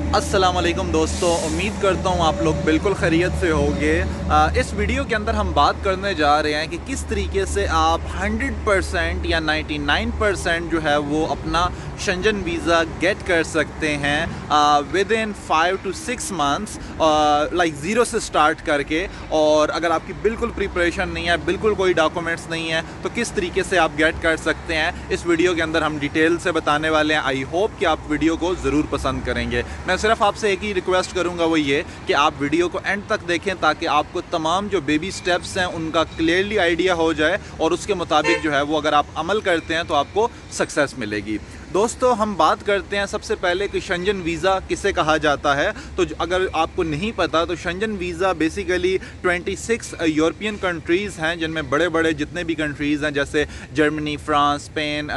अस्सलाम वालेकुम दोस्तों, उम्मीद करता हूँ आप लोग बिल्कुल खैरियत से होंगे। इस वीडियो के अंदर हम बात करने जा रहे हैं कि किस तरीके से आप 100% या 99% जो है वो अपना शेंजन वीज़ा गेट कर सकते हैं with in 5 to 6 months, like zero से स्टार्ट करके। और अगर आपकी बिल्कुल प्रिपरेशन नहीं है, बिल्कुल कोई डॉक्यूमेंट्स नहीं है, तो किस तरीके से आप गेट कर सकते हैं इस वीडियो के अंदर हम डिटेल से बताने वाले हैं। आई होप कि आप वीडियो को ज़रूर पसंद करेंगे। मैं सिर्फ आपसे एक ही रिक्वेस्ट करूंगा, वो ये कि आप वीडियो को एंड तक देखें ताकि आपको तमाम जो बेबी स्टेप्स हैं उनका क्लियरली आइडिया हो जाए और उसके मुताबिक जो है वो अगर आप अमल करते हैं तो आपको सक्सेस मिलेगी। दोस्तों, हम बात करते हैं सबसे पहले कि शेंजन वीज़ा किसे कहा जाता है। तो अगर आपको नहीं पता तो Shenzhen visa basically 26 European countries हैं, जिनमें बड़े बड़े जितने भी कंट्रीज़ हैं जैसे जर्मनी, फ्रांस, स्पेन,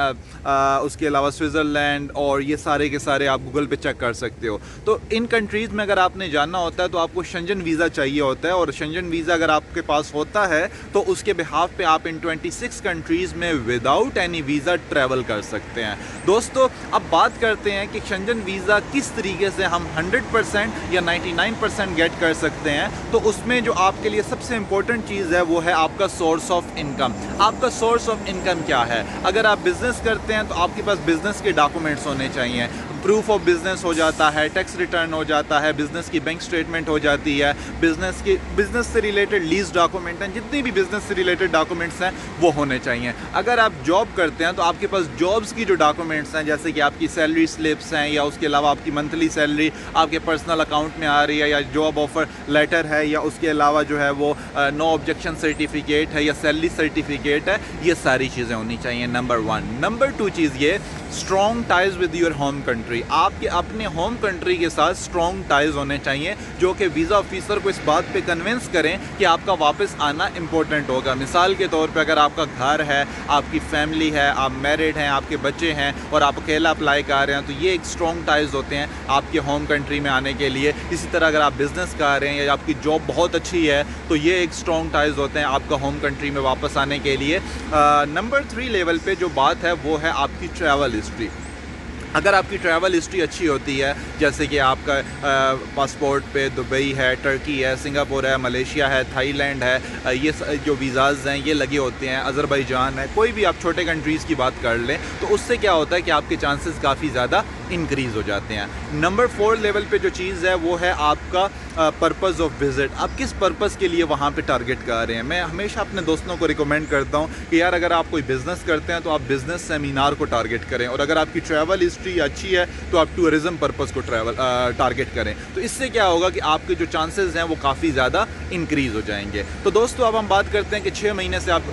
उसके अलावा स्विट्ज़रलैंड, और ये सारे के सारे आप गूगल पे चेक कर सकते हो। तो इन कंट्रीज़ में अगर आपने जानना होता है तो आपको शेंजन वीज़ा चाहिए होता है, और शेंजन वीज़ा अगर आपके पास होता है तो उसके बिहाफ पे आप इन 26 कंट्रीज़ में विदाउट एनी वीज़ा ट्रैवल कर सकते हैं। दोस्तों, अब बात करते हैं कि शेंजन वीज़ा किस तरीके से हम 100% या 99% गेट कर सकते हैं। तो उसमें जो आपके लिए सबसे इंपॉर्टेंट चीज़ है वो है आपका सोर्स ऑफ इनकम। आपका सोर्स ऑफ इनकम क्या है? अगर आप बिज़नेस करते हैं तो आपके पास बिज़नेस के डॉक्यूमेंट्स होने चाहिए। प्रूफ ऑफ बिज़नेस हो जाता है, टैक्स रिटर्न हो जाता है, बिज़नेस की बैंक स्टेटमेंट हो जाती है, बिज़नेस से रिलेटेड लीज डॉक्यूमेंट हैं, जितनी भी बिज़नेस से रिलेटेड डॉक्यूमेंट्स हैं वो होने चाहिए। अगर आप जॉब करते हैं तो आपके पास जॉब्स की जो डॉक्यूमेंट्स हैं, जैसे कि आपकी सैलरी स्लिप्स हैं, या उसके अलावा आपकी मंथली सैलरी आपके पर्सनल अकाउंट में आ रही है, या जॉब ऑफ़र लेटर है, या उसके अलावा जो है वो नो ऑब्जेक्शन सर्टिफिकेट है या सैलरी सर्टिफिकेट है, ये सारी चीज़ें होनी चाहिए। नंबर 1। नंबर 2 चीज़ ये, strong ties with your home country. आपके अपने होम कंट्री के साथ स्ट्रॉन्ग टाइज होने चाहिए जो कि वीज़ा ऑफिसर को इस बात पे कन्विंस करें कि आपका वापस आना इम्पोर्टेंट होगा। मिसाल के तौर पे अगर आपका घर है, आपकी फैमिली है, आप मैरिड हैं, आपके बच्चे हैं और आप अकेला अप्लाई कर रहे हैं, तो ये एक स्ट्रॉन्ग टाइज होते हैं आपके होम कंट्री में आने के लिए। इसी तरह अगर आप बिज़नेस कर रहे हैं या आपकी जॉब बहुत अच्छी है तो ये एक स्ट्रॉन्ग टाइज होते हैं आपका होम कंट्री में वापस आने के लिए। नंबर 3 लेवल पे जो बात है वो है आपकी ट्रैवल हिस्ट्री। अगर आपकी ट्रैवल हिस्ट्री अच्छी होती है, जैसे कि आपका पासपोर्ट पे दुबई है, टर्की है, सिंगापुर है, मलेशिया है, थाईलैंड है, ये जो वीज़ाज़ हैं ये लगे होते हैं, अज़रबैजान है, कोई भी आप छोटे कंट्रीज़ की बात कर लें, तो उससे क्या होता है कि आपके चांसेस काफ़ी ज़्यादा इंक्रीज़ हो जाते हैं। नंबर 4 लेवल पे जो चीज़ है वो है आपका पर्पज़ ऑफ विज़िट। आप किस पर्पज़ के लिए वहाँ पे टारगेट कर रहे हैं। मैं हमेशा अपने दोस्तों को रिकमेंड करता हूँ कि यार अगर आप कोई बिज़नेस करते हैं तो आप बिज़नेस सेमिनार को टारगेट करें, और अगर आपकी ट्रैवल हिस्ट्री अच्छी है तो आप टूरिज़म पर्पज़ को टारगेट करें। तो इससे क्या होगा कि आपके जो चांसेस हैं वो काफ़ी ज़्यादा इंक्रीज़ हो जाएंगे। तो दोस्तों, अब हम बात करते हैं कि 6 महीने से आप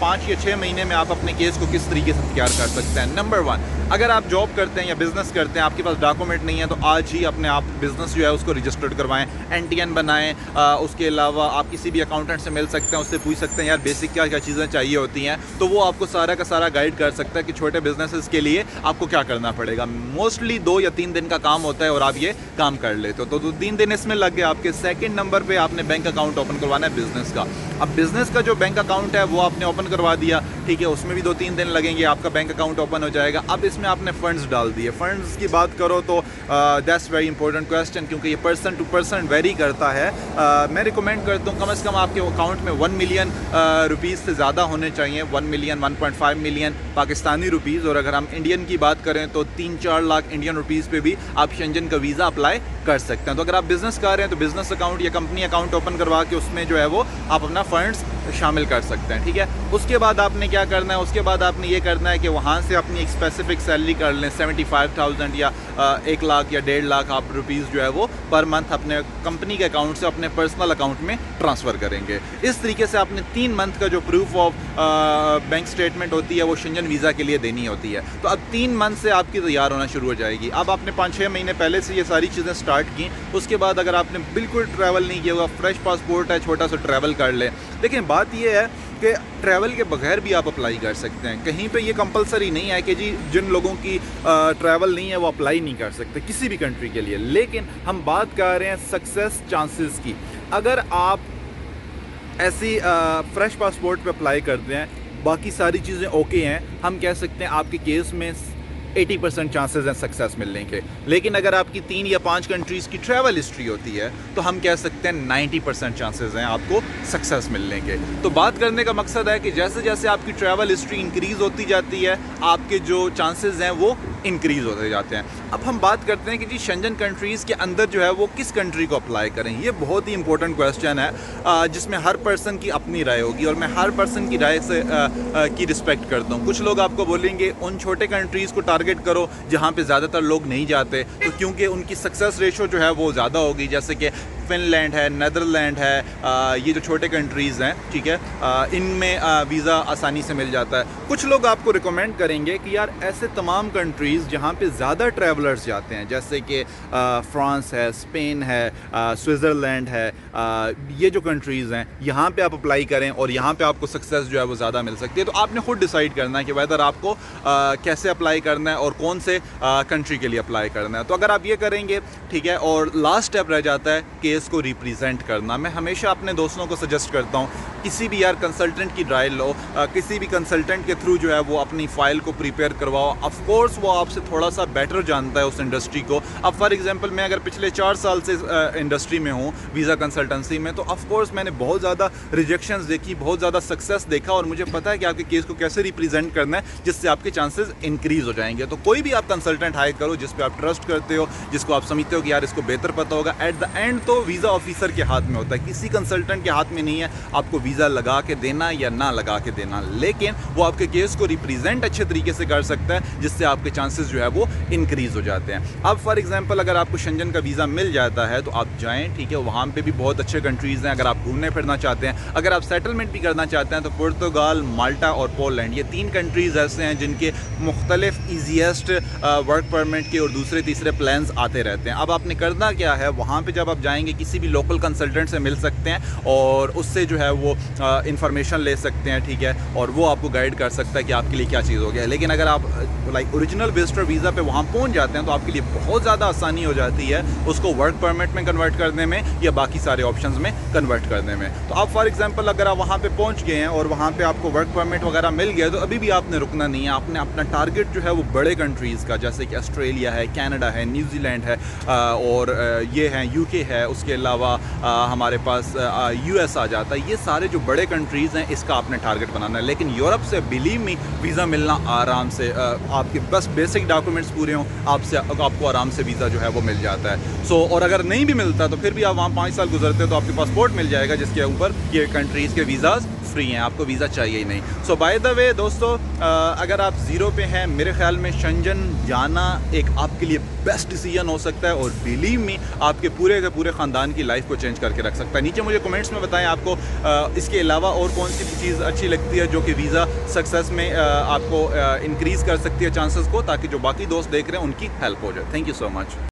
5 या 6 महीने में आप अपने केस को किस तरीके से तैयार कर सकते हैं। नंबर 1, अगर आप जॉब करते हैं या बिज़नेस करते हैं, आपके पास डॉक्यूमेंट नहीं है, तो आज ही अपने आप बिज़नेस जो है उसको रजिस्टर्ड करवाएं, NTN बनाएं। उसके अलावा आप किसी भी अकाउंटेंट से मिल सकते हैं, उससे पूछ सकते हैं यार बेसिक क्या क्या चीज़ें चाहिए होती हैं, तो वो आपको सारा का सारा गाइड कर सकता है कि छोटे बिजनेसेस के लिए आपको क्या करना पड़ेगा। मोस्टली 2 या 3 दिन का काम होता है और आप ये काम कर लेते हो, तो 2-3 दिन इसमें लग गए आपके। सेकेंड नंबर पर आपने बैंक अकाउंट ओपन करवाना है बिज़नेस का। अब बिज़नेस का जो बैंक अकाउंट है वो आपने ओपन करवा दिया, ठीक है, उसमें भी 2-3 दिन लगेंगे, आपका बैंक अकाउंट ओपन हो जाएगा। अब इसमें आपने फ़ंड्स डाल दिए। फ़ंड्स की बात करो तो दैट्स वेरी इंपॉर्टेंट क्वेश्चन, क्योंकि ये पर्सन टू पर्सन वेरी करता है। मैं रिकमेंड करता हूँ कम से कम आपके अकाउंट में 1 मिलियन रुपीज़ से ज़्यादा होने चाहिए। 1 मिलियन 1.5 मिलियन पाकिस्तानी रुपीज़, और अगर हम इंडियन की बात करें तो 3-4 लाख इंडियन रुपीज़ पे भी आप शेंजन का वीज़ा अप्लाई कर सकते हैं। तो अगर आप बिज़नेस कर रहे हैं तो बिज़नेस अकाउंट या कंपनी अकाउंट ओपन करवा के उसमें जो है वो आप अपना फ़ंड्स शामिल कर सकते हैं, ठीक है। उसके बाद आपने क्या करना है, उसके बाद आपने ये करना है कि वहाँ से अपनी एक स्पेसिफिक सैलरी कर लें, 75,000 या 1 लाख या 1.5 लाख आप रुपीज़ जो है वो पर मंथ अपने कंपनी के अकाउंट से अपने पर्सनल अकाउंट में ट्रांसफ़र करेंगे। इस तरीके से आपने 3 मंथ का जो प्रूफ ऑफ बैंक स्टेटमेंट होती है वो शेंजन वीज़ा के लिए देनी होती है। तो अब 3 मंथ से आपकी तैयार होना शुरू हो जाएगी। अब आपने 5-6 महीने पहले से ये सारी चीज़ें स्टार्ट की। उसके बाद अगर आपने बिल्कुल ट्रैवल नहीं किया होगा, फ्रेश पासपोर्ट है, छोटा सा ट्रैवल कर ले। देखिए, बात ये है कि ट्रैवल के बगैर भी आप अप्लाई कर सकते हैं। कहीं पे ये कंपलसरी नहीं है कि जी जिन लोगों की ट्रैवल नहीं है वो अप्लाई नहीं कर सकते किसी भी कंट्री के लिए। लेकिन हम बात कर रहे हैं सक्सेस चांसेस की। अगर आप ऐसी फ्रेश पासपोर्ट पे अप्लाई करते हैं, बाकी सारी चीज़ें ओके हैं, हम कह सकते हैं आपके केस में 80% चांसेस हैं सक्सेस मिलने के। लेकिन अगर आपकी 3 या 5 कंट्रीज़ की ट्रैवल हिस्ट्री होती है तो हम कह सकते हैं 90% चांसेस हैं आपको सक्सेस मिलने के। तो बात करने का मकसद है कि जैसे जैसे आपकी ट्रैवल हिस्ट्री इंक्रीज़ होती जाती है, आपके जो चांसेस हैं वो इंक्रीज़ होते जाते हैं। अब हम बात करते हैं कि जी शेंजन कंट्रीज़ के अंदर जो है वो किस कंट्री को अप्लाई करें। ये बहुत ही इंपॉर्टेंट क्वेश्चन है जिसमें हर पर्सन की अपनी राय होगी और मैं हर पर्सन की राय से की रिस्पेक्ट करता हूँ। कुछ लोग आपको बोलेंगे उन छोटे कंट्रीज़ को टारगेट करो जहाँ पे ज़्यादातर लोग नहीं जाते, तो क्योंकि उनकी सक्सेस रेशो जो है वो ज़्यादा होगी, जैसे कि फिनलैंड है, नेदरलैंड है, ये जो छोटे कंट्रीज़ हैं, ठीक है, इनमें वीज़ा आसानी से मिल जाता है। कुछ लोग आपको रिकमेंड करेंगे कि यार ऐसे तमाम कंट्रीज़ जहाँ पे ज़्यादा ट्रैवलर्स जाते हैं, जैसे कि फ्रांस है, स्पेन है, स्विट्ज़रलैंड है, ये जो कंट्रीज़ हैं यहाँ पे आप अप्लाई करें और यहाँ पे आपको सक्सेस जो है वो ज़्यादा मिल सकती है। तो आपने खुद डिसाइड करना है कि वेदर आपको कैसे अप्लाई करना है और कौन से कंट्री के लिए अप्लाई करना है। तो अगर आप ये करेंगे, ठीक है, और लास्ट स्टेप रह जाता है केस को रिप्रेजेंट करना। मैं हमेशा अपने दोस्तों को सजेस्ट करता हूँ किसी भी यार कंसल्टेंट की राय लो, किसी भी कंसल्टेंट के थ्रू जो है वो अपनी फ़ाइल को प्रिपेयर करवाओ। ऑफ कोर्स वो आपसे थोड़ा सा बेटर जानता है उस इंडस्ट्री को। अब फॉर एग्जांपल मैं अगर पिछले 4 साल से इंडस्ट्री में हूँ वीज़ा कंसल्टेंसी में, तो ऑफ कोर्स मैंने बहुत ज़्यादा रिजेक्शंस देखी, बहुत ज़्यादा सक्सेस देखा और मुझे पता है कि आपके केस को कैसे रिप्रेजेंट करना है जिससे आपके चांसेस इंक्रीज़ हो जाएंगे। तो कोई भी आप कंसल्टेंट हायर करो जिस पे आप ट्रस्ट करते हो, जिसको आप समझते हो कि यार इसको बेहतर पता होगा। एट द एंड तो वीज़ा ऑफिसर के हाथ में होता है, किसी कंसल्टेंट के हाथ में नहीं है आपको वीज़ा लगा के देना या ना लगा के देना, लेकिन वो आपके केस को रिप्रेजेंट अच्छे तरीके से कर सकता है जिससे आपके चांसेस जो है वो इंक्रीज़ हो जाते हैं। अब फॉर एग्जांपल अगर आपको शेंजन का वीज़ा मिल जाता है तो आप जाएं, ठीक है, वहाँ पे भी बहुत अच्छे कंट्रीज़ हैं। अगर आप घूमने फिरना चाहते हैं, अगर आप सेटलमेंट भी करना चाहते हैं, तो पुर्तगाल, माल्टा और पोलैंड, ये 3 कंट्रीज़ ऐसे हैं जिनके मुख्तलिफ ईजीएस्ट वर्क परमिट के और दूसरे तीसरे प्लान्स आते रहते हैं। अब आपने करना क्या है, वहाँ पर जब आप जाएंगे किसी भी लोकल कंसल्टेंट से मिल सकते हैं और उससे जो है वो इंफॉर्मेशन ले सकते हैं, ठीक है, और वो आपको गाइड कर सकता है कि आपके लिए क्या चीज़ हो गया है। लेकिन अगर आप लाइक ओरिजिनल विजिटर वीज़ा पे वहाँ पहुँच जाते हैं तो आपके लिए बहुत ज़्यादा आसानी हो जाती है उसको वर्क परमिट में कन्वर्ट करने में या बाकी सारे ऑप्शंस में कन्वर्ट करने में। तो आप फॉर एग्जांपल अगर आप वहाँ पे पहुँच गए हैं और वहाँ पे आपको वर्क परमिट वगैरह मिल गया तो अभी भी आपने रुकना नहीं है। आपने अपना टारगेट जो है वो बड़े कंट्रीज़ का, जैसे कि ऑस्ट्रेलिया है, कनाडा है, न्यूजीलैंड है और ये हैं यूके है, उसके अलावा हमारे पास यूएस आ जाता है। ये सारे जो बड़े कंट्रीज़ हैं इसका आपने टारगेट बनाना है। लेकिन यूरोप से बिलीव मी वीज़ा मिलना आराम से, आपके बस बेसिक डॉक्यूमेंट्स पूरे हों आपको आराम से वीज़ा जो है वो मिल जाता है। और अगर नहीं भी मिलता तो फिर भी आप वहाँ 5 साल गुजरते तो आपके पासपोर्ट मिल जाएगा जिसके ऊपर ये कंट्रीज़ के वीज़ाज़ फ्री हैं, आपको वीज़ा चाहिए ही नहीं। सो बाय द वे दोस्तों, अगर आप ज़ीरो पे हैं, मेरे ख्याल में शेंजन जाना एक आपके लिए बेस्ट डिसीजन हो सकता है और बिलीव मी आपके पूरे के पूरे ख़ानदान की लाइफ को चेंज करके रख सकता है। नीचे मुझे कमेंट्स में बताएं आपको इसके अलावा और कौन सी चीज़ अच्छी लगती है जो कि वीज़ा सक्सेस में आपको इंक्रीज़ कर सकती है चांसेस को, ताकि जो बाकी दोस्त देख रहे हैं उनकी हेल्प हो जाए। Thank you so much.